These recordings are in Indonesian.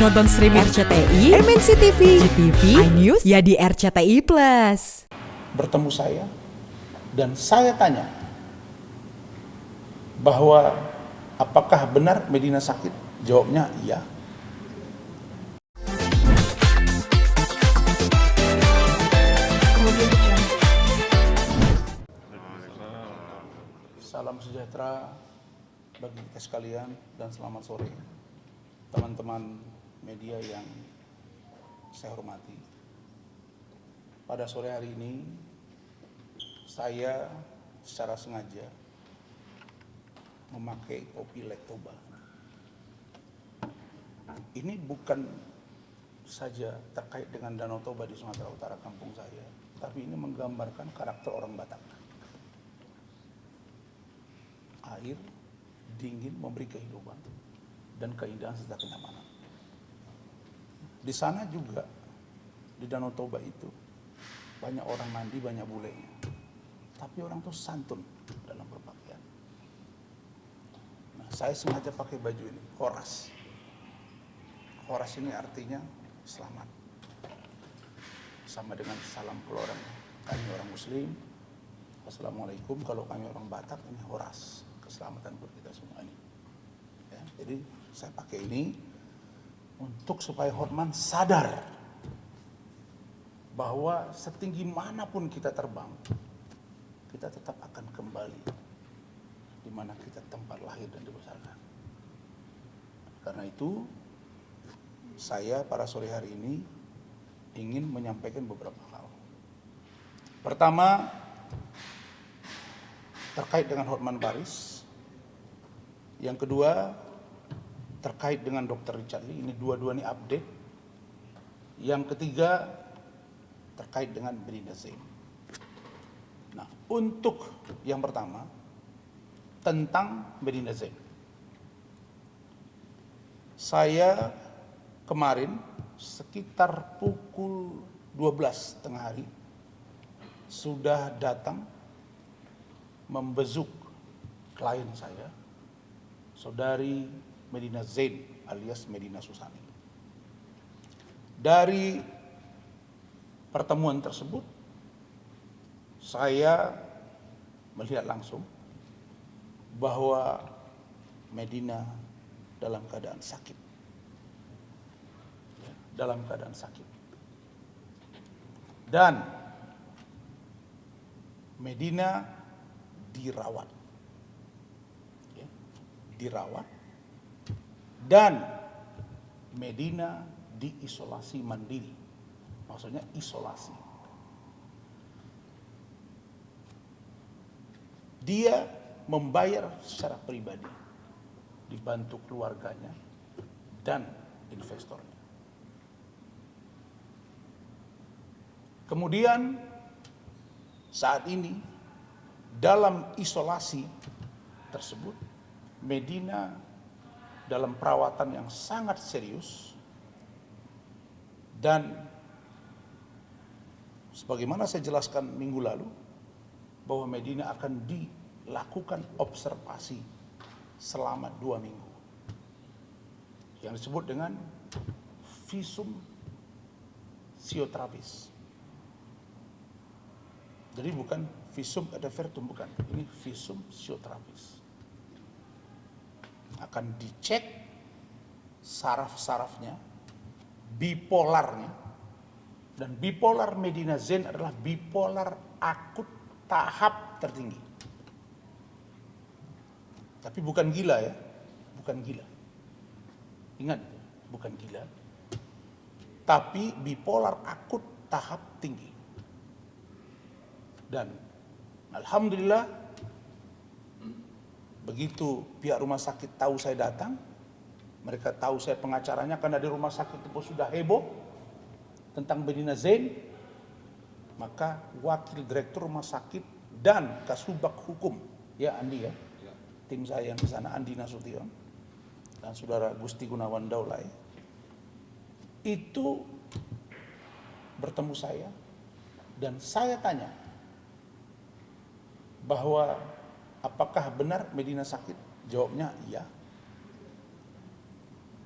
Nonton streaming RCTI, MNC TV, GTV, iNews, ya di RCTI Plus. Bertemu saya dan saya tanya bahwa apakah benar Medina sakit? Jawabnya iya. Salam sejahtera bagi kita sekalian dan selamat sore teman-teman media yang saya hormati. Pada sore hari ini saya secara sengaja memakai topi Lek Toba. Ini bukan saja terkait dengan Danau Toba di Sumatera Utara kampung saya, tapi ini menggambarkan karakter orang Batak. Air dingin memberi kehidupan dan keindahan serta kenyamanan. Di sana juga di Danau Toba itu banyak orang mandi, banyak bulenya. Tapi orang tuh santun dalam berpakaian. Nah, saya sengaja pakai baju ini, Horas. Horas ini artinya selamat. Sama dengan salam kalau orang kami orang Muslim, Assalamualaikum. Kalau kami orang Batak ini Horas, keselamatan buat kita semua ini. Ya, jadi saya pakai ini untuk supaya Hotman sadar bahwa setinggi manapun kita terbang, kita tetap akan kembali di mana kita tempat lahir dan dibesarkan. Karena itu, saya pada sore hari ini ingin menyampaikan beberapa hal. Pertama, terkait dengan Hotman Paris. Yang kedua, terkait dengan Dr. Richard Lee. Ini dua-dua ini update. Yang ketiga, terkait dengan Medina Zain. Nah, untuk yang pertama, tentang Medina Zain. Saya kemarin sekitar pukul 12 tengah hari sudah datang membesuk klien saya, saudari Medina Zain alias Medina Susani. Dari pertemuan tersebut, saya melihat langsung bahwa Medina dalam keadaan sakit. Dalam keadaan sakit. Dan Medina dirawat. Dirawat. Dan Medina diisolasi mandiri. Maksudnya isolasi. Dia membayar secara pribadi, dibantu keluarganya dan investornya. Kemudian saat ini dalam isolasi tersebut, Medina dalam perawatan yang sangat serius, dan sebagaimana saya jelaskan minggu lalu bahwa Medina akan dilakukan observasi selama 2 minggu yang disebut dengan visum psioterapis. Jadi bukan visum et repertum, bukan, ini visum psioterapis. Akan dicek saraf-sarafnya, bipolarnya, dan bipolar Medina Zain adalah bipolar akut tahap tertinggi. Tapi bukan gila ya, bukan gila. Ingat, bukan gila. Tapi bipolar akut tahap tinggi. Dan alhamdulillah, begitu pihak rumah sakit tahu saya datang, mereka tahu saya pengacaranya karena di rumah sakit itu sudah heboh tentang Medina Zain, maka wakil direktur rumah sakit dan Kasubag Hukum, ya Andi ya, tim saya yang di sana, Andi Nasution dan saudara Gusti Gunawan Daulay, itu bertemu saya dan saya tanya bahwa apakah benar Medina sakit? Jawabnya iya.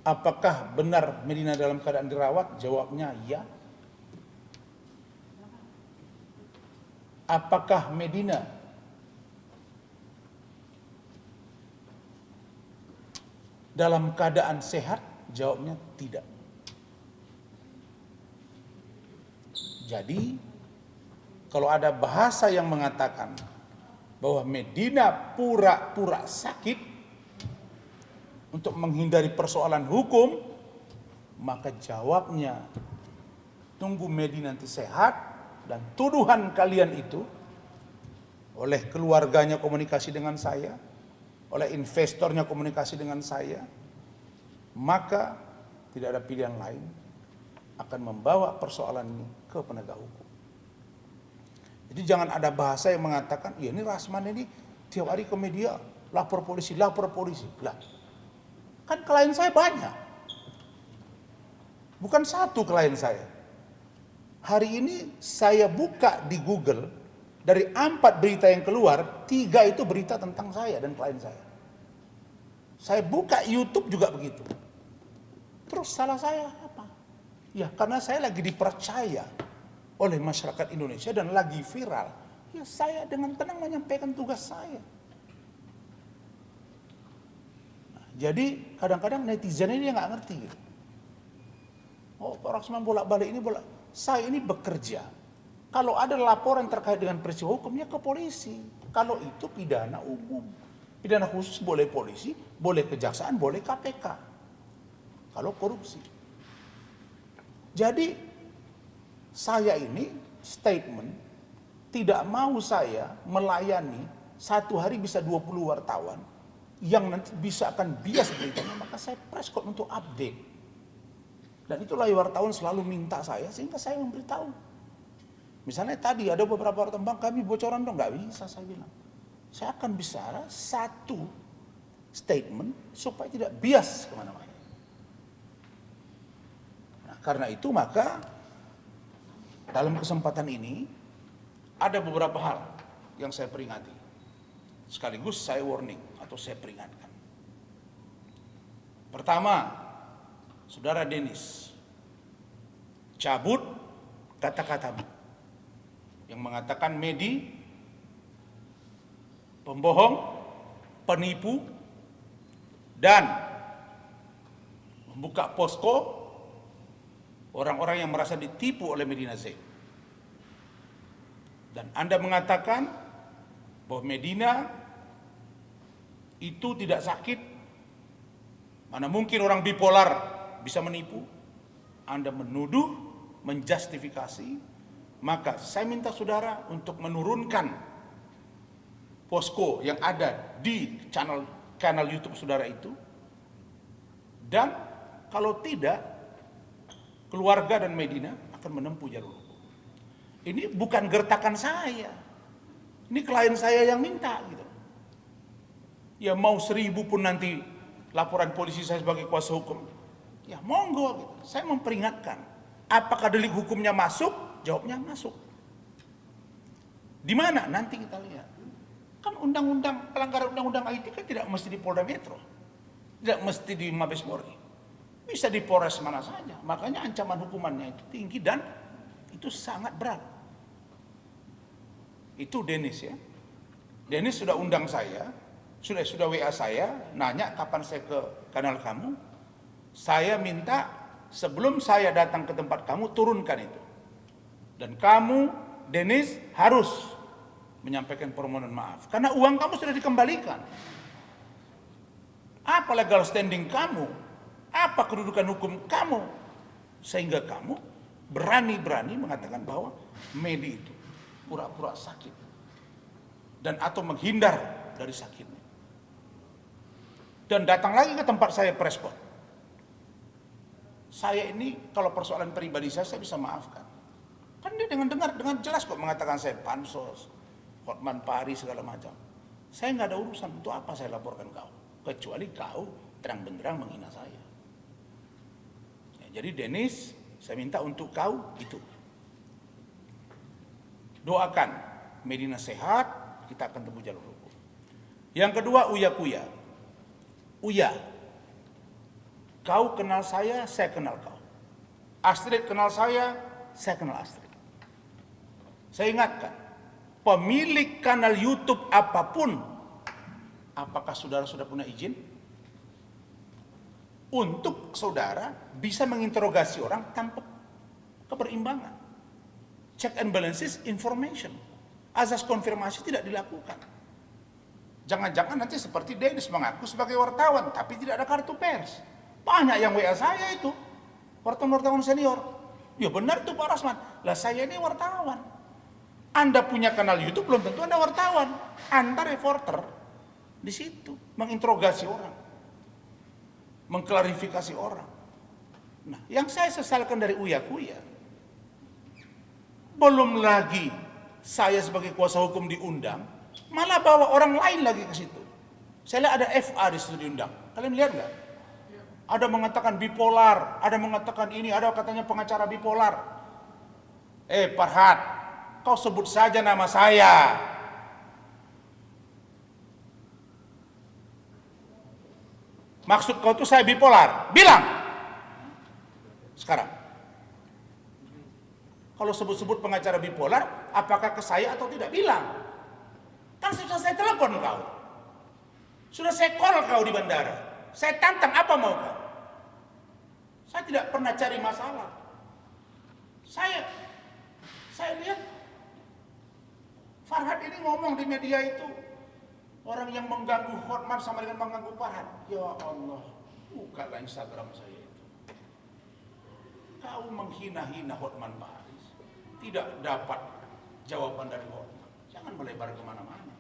Apakah benar Medina dalam keadaan dirawat? Jawabnya ya. Apakah Medina dalam keadaan sehat? Jawabnya tidak. Jadi, kalau ada bahasa yang mengatakan bahwa Medina pura-pura sakit untuk menghindari persoalan hukum, maka jawabnya tunggu Medina nanti sehat, dan tuduhan kalian itu oleh keluarganya komunikasi dengan saya, oleh investornya komunikasi dengan saya, maka tidak ada pilihan lain akan membawa persoalan ini ke penegak hukum. Jadi jangan ada bahasa yang mengatakan, ya ini Rasman ini tiap hari ke media, lapor polisi, lapor polisi. Lah, kan klien saya banyak. Bukan satu klien saya. Hari ini saya buka di Google, dari 4 berita yang keluar, 3 itu berita tentang saya dan klien saya. Saya buka YouTube juga begitu. Terus salah saya apa? Ya karena saya lagi dipercaya oleh masyarakat Indonesia dan lagi viral. Ya saya dengan tenang menyampaikan tugas saya. Nah, jadi kadang-kadang netizen ini nggak ngerti gitu. Oh Pak Rasman bolak-balik ini bolak. Saya ini bekerja. Kalau ada laporan terkait dengan peristiwa hukumnya ke polisi. Kalau itu pidana umum. Pidana khusus boleh polisi, boleh kejaksaan, boleh KPK. Kalau korupsi. Jadi saya ini statement tidak mau saya melayani satu hari bisa 20 wartawan yang nanti bisa akan bias beritanya, maka saya press code untuk update. Dan itulah wartawan selalu minta saya, sehingga saya memberitahu. Misalnya tadi ada beberapa wartawan, bang kami bocoran dong, nggak bisa saya bilang. Saya akan bicara satu statement supaya tidak bias kemana-mana. Nah, karena itu maka dalam kesempatan ini ada beberapa hal yang saya peringati. Sekaligus saya warning atau saya peringatkan. Pertama, Saudara Denis, cabut kata-katamu yang mengatakan Medi pembohong, penipu, dan membuka posko orang-orang yang merasa ditipu oleh Medina Zaid. Dan Anda mengatakan bahwa Medina itu tidak sakit, mana mungkin orang bipolar bisa menipu. Anda menuduh, menjustifikasi, maka saya minta saudara untuk menurunkan posko yang ada di channel YouTube saudara itu. Dan kalau tidak, keluarga dan Medina akan menempuh jalur hukum. Ini bukan gertakan saya. Ini klien saya yang minta gitu. Ya mau 1000 pun nanti laporan polisi saya sebagai kuasa hukum. Ya monggo gitu. Saya memperingatkan. Apakah delik hukumnya masuk? Jawabnya masuk. Di mana? Nanti kita lihat. Kan undang-undang pelanggaran undang-undang IT kan tidak mesti di Polda Metro. Tidak mesti di Mabes Polri. Bisa di Polres mana saja. Makanya ancaman hukumannya itu tinggi dan itu sangat berat. Itu Denis ya. Denis sudah undang saya, sudah WA saya, nanya kapan saya ke kanal kamu. Saya minta sebelum saya datang ke tempat kamu, turunkan itu. Dan kamu, Denis, harus menyampaikan permohonan maaf. Karena uang kamu sudah dikembalikan. Apa legal standing kamu? Apa kedudukan hukum kamu? Sehingga kamu berani-berani mengatakan bahwa Medi itu pura-pura sakit. Dan atau menghindar dari sakitnya. Dan datang lagi ke tempat saya press code. Saya ini kalau persoalan pribadi saya bisa maafkan. Kan dia dengan jelas kok mengatakan saya pansos, Hotman Pari segala macam. Saya nggak ada urusan, untuk apa saya laporkan kau? Kecuali kau terang benderang menghina saya. Ya, jadi Denis, saya minta untuk kau itu. Doakan Medina sehat, kita akan tempuh jalur hukum. Yang kedua, Uya Kuya. Uya, Kau kenal saya kenal kau. Astrid kenal saya kenal Astrid. Saya ingatkan, pemilik kanal YouTube apapun, apakah saudara sudah punya izin? Untuk saudara bisa menginterogasi orang tanpa keberimbangan. Check and balances information. Azas konfirmasi tidak dilakukan. Jangan-jangan nanti seperti Dennis mengaku sebagai wartawan, tapi tidak ada kartu pers. Banyak yang WA saya itu, wartawan-wartawan senior. Ya benar tuh Pak Rasman, lah saya ini wartawan. Anda punya kanal YouTube belum tentu Anda wartawan. Anda reporter di situ menginterogasi orang, mengklarifikasi orang. Nah, yang saya sesalkan dari Uya-Kuya, belum lagi saya sebagai kuasa hukum diundang, malah bawa orang lain lagi ke situ. Saya lihat ada FA di situ diundang. Kalian lihat nggak? Ada mengatakan bipolar, ada mengatakan ini, ada katanya pengacara bipolar. Farhad, kau sebut saja nama saya. Maksud kau itu saya bipolar? Bilang. Sekarang. Kalau sebut-sebut pengacara bipolar, apakah ke saya atau tidak? Bilang. Kan sudah saya telepon kau. Sudah saya call kau di bandara. Saya tantang, apa mau kau? Saya tidak pernah cari masalah. Saya lihat Farhad ini ngomong di media itu, orang yang mengganggu Hotman sama dengan mengganggu Farhad. Ya Allah, bukalah Instagram saya itu. Kau menghina-hina Hotman Paris, tidak dapat jawaban dari Hotman. Jangan melebar kemana-mana.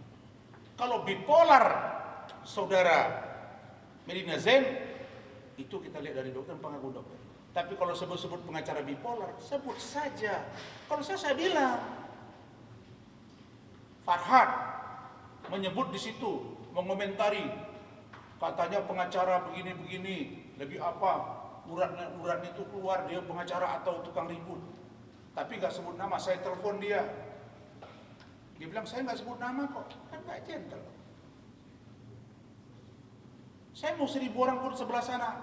Kalau bipolar, saudara Medina Zain, itu kita lihat dari dokter, pengaku dokter. Tapi kalau sebut-sebut pengacara bipolar, sebut saja. Kalau saya bilang, Farhad menyebut di situ, mengomentari, katanya pengacara begini-begini, lebih apa, uratnya itu keluar, dia pengacara atau tukang ribut. Tapi nggak sebut nama, saya telepon dia. Dia bilang, saya nggak sebut nama kok, kan nggak gentle. Saya mau 1000 orang pun sebelah sana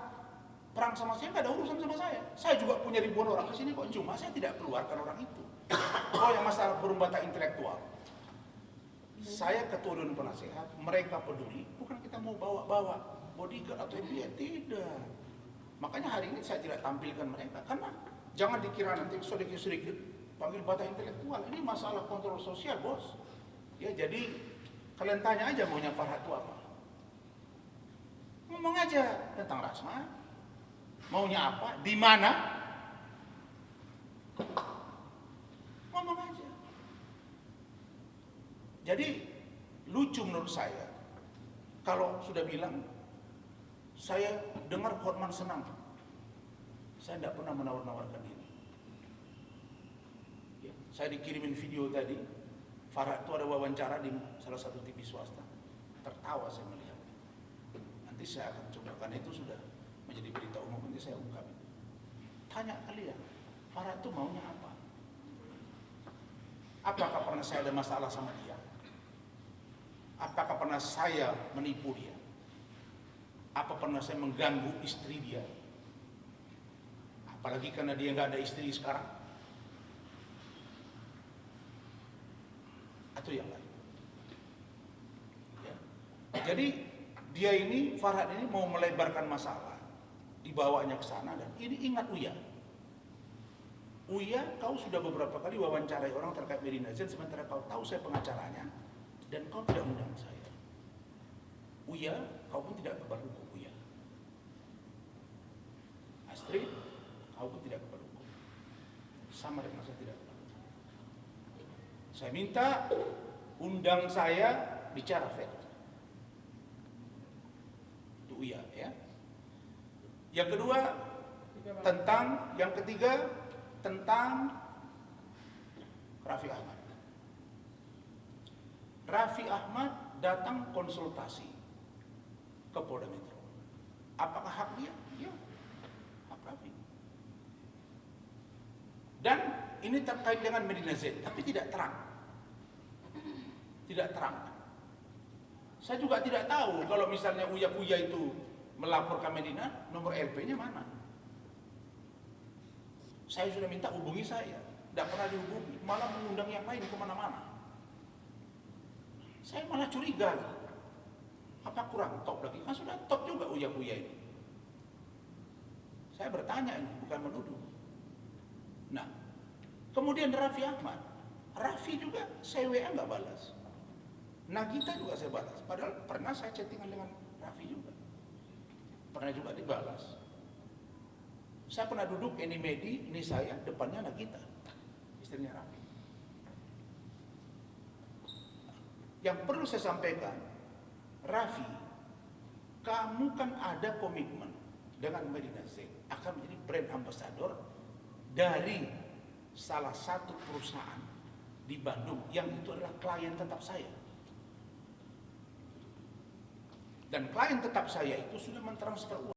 perang sama saya, nggak ada urusan sama saya. Saya juga punya ribuan orang di sini kok, cuma saya tidak keluarkan orang itu. Oh, yang masalah berumbata intelektual. Saya ketua dewan penasehat, mereka peduli, bukan kita mau bawa-bawa bodyguard atau FBI, tidak. Makanya hari ini saya tidak tampilkan mereka, karena jangan dikira nanti sedikit-sedikit panggil bata intelektual. Ini masalah kontrol sosial, bos. Ya, jadi kalian tanya aja maunya Farhad itu apa. Ngomong aja tentang Rasman. Maunya apa? Di mana? Ngomong aja. Jadi lucu menurut saya. Kalau sudah bilang, saya dengar Hotman senang. Saya tidak pernah menawar-nawarkan diri. Ya, saya dikirimin video tadi. Farhad itu ada wawancara di salah satu TV swasta. Tertawa saya melihat. Nanti saya akan coba, karena itu sudah menjadi berita umum, nanti saya ungkap. Tanya kalian, Farhad itu maunya apa? Apakah pernah saya ada masalah sama dia? Apakah pernah saya menipu dia? Apa pernah saya mengganggu istri dia? Apalagi karena dia nggak ada istri sekarang? Atau yang lain? Ya. Jadi dia ini, Farhad ini mau melebarkan masalah, dibawanya ke sana, dan ini ingat Uya. Uya, kau sudah beberapa kali wawancarai orang terkait Medina Zain, sementara kau tahu saya pengacaranya, dan kau tidak undang saya. Uya, kau pun tidak kebar hukum, Uya. Astrid, kau pun tidak kebar hukum. Sama dengan saya tidak kebar hukum. Saya minta undang saya bicara fair. Uya, ya. Yang kedua yang ketiga tentang Raffi Ahmad. Raffi Ahmad datang konsultasi ke Polda Metro. Apakah hak dia? Iya, hak Raffi. Dan ini terkait dengan Medina Zain, tapi tidak terang. Tidak terang. Saya juga tidak tahu kalau misalnya Uya-Kuya itu melapor ke Medina, nomor LP-nya mana? Saya sudah minta hubungi saya, tidak pernah dihubungi, malah mengundang yang lain kemana-mana. Saya malah curiga, apa kurang top lagi? Kan sudah top juga Uya-Uya ini. Saya bertanya ini, bukan menuduh. Nah, kemudian Raffi Ahmad, Raffi juga saya WA nggak balas. Nagita juga saya balas, padahal pernah saya chattingan dengan Raffi juga. Pernah juga dibalas. Saya pernah duduk, ini Medi, ini saya, depannya Nagita, istrinya Raffi. Yang perlu saya sampaikan, Raffi, kamu kan ada komitmen dengan Medina Zain akan menjadi brand ambassador dari salah satu perusahaan di Bandung yang itu adalah klien tetap saya. Dan klien tetap saya itu sudah mentransfer uang